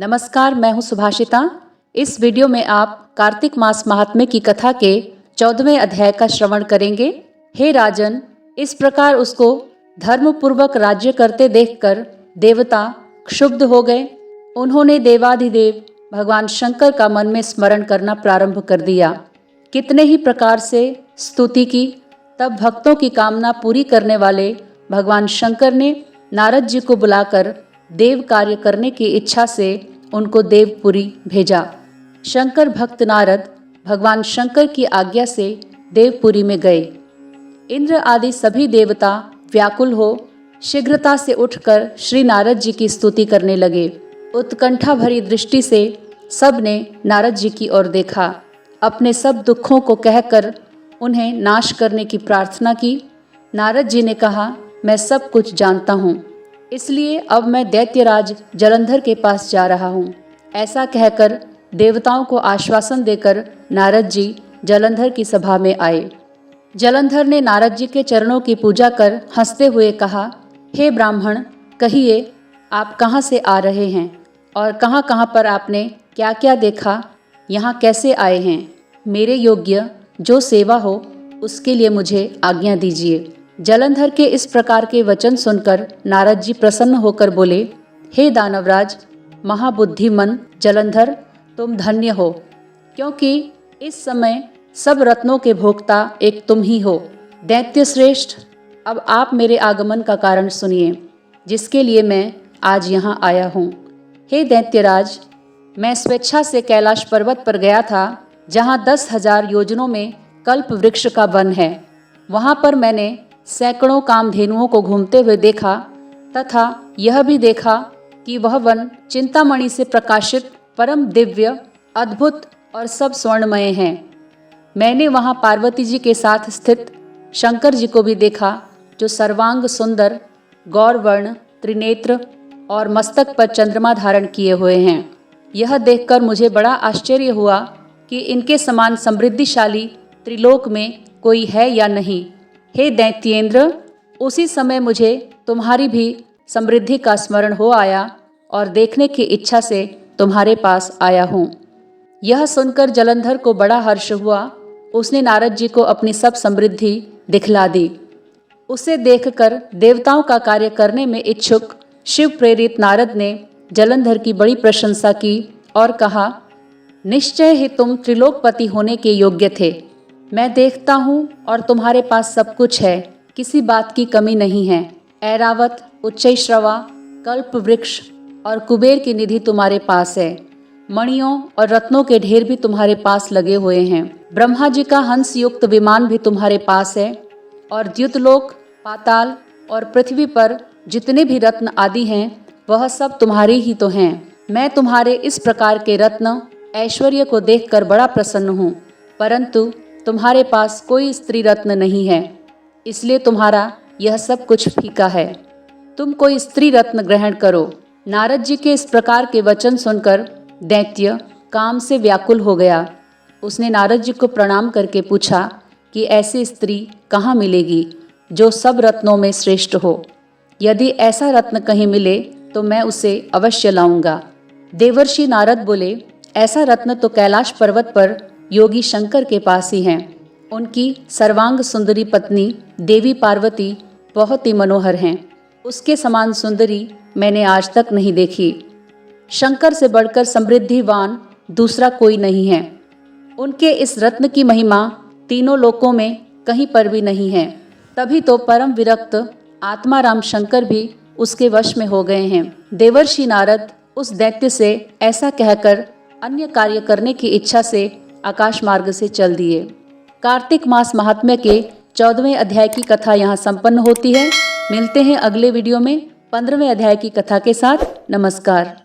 नमस्कार, मैं हूँ सुभाषिता। इस वीडियो में आप कार्तिक मास महात्म्य की कथा के 14वें अध्याय का श्रवण करेंगे। हे राजन, इस प्रकार उसको धर्मपूर्वक राज्य करते देखकर देवता क्षुब्ध हो गए। उन्होंने देवाधिदेव भगवान शंकर का मन में स्मरण करना प्रारंभ कर दिया। कितने ही प्रकार से स्तुति की। तब भक्तों की कामना पूरी करने वाले भगवान शंकर ने नारद जी को बुलाकर देव कार्य करने की इच्छा से उनको देवपुरी भेजा। शंकर भक्त नारद भगवान शंकर की आज्ञा से देवपुरी में गए। इंद्र आदि सभी देवता व्याकुल हो शीघ्रता से उठकर श्री नारद जी की स्तुति करने लगे। उत्कंठा भरी दृष्टि से सब ने नारद जी की ओर देखा। अपने सब दुखों को कहकर उन्हें नाश करने की प्रार्थना की। नारद जी ने कहा, मैं सब कुछ जानता हूँ, इसलिए अब मैं दैत्यराज जलंधर के पास जा रहा हूँ। ऐसा कहकर देवताओं को आश्वासन देकर नारद जी जलंधर की सभा में आए। जलंधर ने नारद जी के चरणों की पूजा कर हंसते हुए कहा, हे ब्राह्मण, कहिए आप कहाँ से आ रहे हैं और कहाँ कहाँ पर आपने क्या क्या देखा, यहाँ कैसे आए हैं। मेरे योग्य जो सेवा हो उसके लिए मुझे आज्ञा दीजिए। जलंधर के इस प्रकार के वचन सुनकर नारद जी प्रसन्न होकर बोले, हे दानवराज महाबुद्धिमन जलंधर, तुम धन्य हो, क्योंकि इस समय सब रत्नों के भोक्ता एक तुम ही हो। दैत्य श्रेष्ठ, अब आप मेरे आगमन का कारण सुनिए, जिसके लिए मैं आज यहाँ आया हूँ। हे दैत्यराज, मैं स्वेच्छा से कैलाश पर्वत पर गया था, जहाँ 10,000 योजनों में कल्प वृक्ष का वन है। वहाँ पर मैंने सैकड़ों कामधेनुओं को घूमते हुए देखा तथा यह भी देखा कि वह वन चिंतामणि से प्रकाशित परम दिव्य, अद्भुत और सब स्वर्णमय हैं। मैंने वहाँ पार्वती जी के साथ स्थित शंकर जी को भी देखा, जो सर्वांग सुंदर, गौरवर्ण, त्रिनेत्र और मस्तक पर चंद्रमा धारण किए हुए हैं। यह देखकर मुझे बड़ा आश्चर्य हुआ कि इनके समान समृद्धिशाली त्रिलोक में कोई है या नहीं। हे दैत्येंद्र, उसी समय मुझे तुम्हारी भी समृद्धि का स्मरण हो आया और देखने की इच्छा से तुम्हारे पास आया हूँ। यह सुनकर जलंधर को बड़ा हर्ष हुआ। उसने नारद जी को अपनी सब समृद्धि दिखला दी। उसे देखकर देवताओं का कार्य करने में इच्छुक शिव प्रेरित नारद ने जलंधर की बड़ी प्रशंसा की और कहा, निश्चय ही तुम त्रिलोकपति होने के योग्य थे। मैं देखता हूँ और तुम्हारे पास सब कुछ है, किसी बात की कमी नहीं है। ऐरावत, उच्चैश्रवा, कल्प वृक्ष और कुबेर की निधि तुम्हारे पास है। मणियों और रत्नों के ढेर भी तुम्हारे पास लगे हुए हैं। ब्रह्मा जी का हंस युक्त विमान भी तुम्हारे पास है और द्युतलोक, पाताल और पृथ्वी पर जितने भी रत्न आदि हैं वह सब तुम्हारे ही तो हैं। मैं तुम्हारे इस प्रकार के रत्न ऐश्वर्य को देखकर बड़ा प्रसन्न हूँ, परंतु तुम्हारे पास कोई स्त्री रत्न नहीं है, इसलिए तुम्हारा यह सब कुछ फीका है। तुम कोई स्त्री रत्न ग्रहण करो। नारद जी के इस प्रकार के वचन सुनकर दैत्य काम से व्याकुल हो गया। उसने नारद जी को प्रणाम करके पूछा कि ऐसी स्त्री कहाँ मिलेगी जो सब रत्नों में श्रेष्ठ हो। यदि ऐसा रत्न कहीं मिले तो मैं उसे अवश्य लाऊंगा। देवर्षि नारद बोले, ऐसा रत्न तो कैलाश पर्वत पर योगी शंकर के पास ही हैं। उनकी सर्वांग सुंदरी पत्नी देवी पार्वती बहुत ही मनोहर हैं। उसके समान सुंदरी मैंने आज तक नहीं देखी। शंकर से बढ़कर समृद्धिवान दूसरा कोई नहीं है। उनके इस रत्न की महिमा तीनों लोकों में कहीं पर भी नहीं है। तभी तो परम विरक्त आत्माराम शंकर भी उसके वश में हो गए हैं। देवर्षि नारद उस दैत्य से ऐसा कहकर अन्य कार्य करने की इच्छा से आकाश मार्ग से चल दिए। कार्तिक मास महात्म्य के 14वें अध्याय की कथा यहाँ संपन्न होती है। मिलते हैं अगले वीडियो में 15वें अध्याय की कथा के साथ। नमस्कार।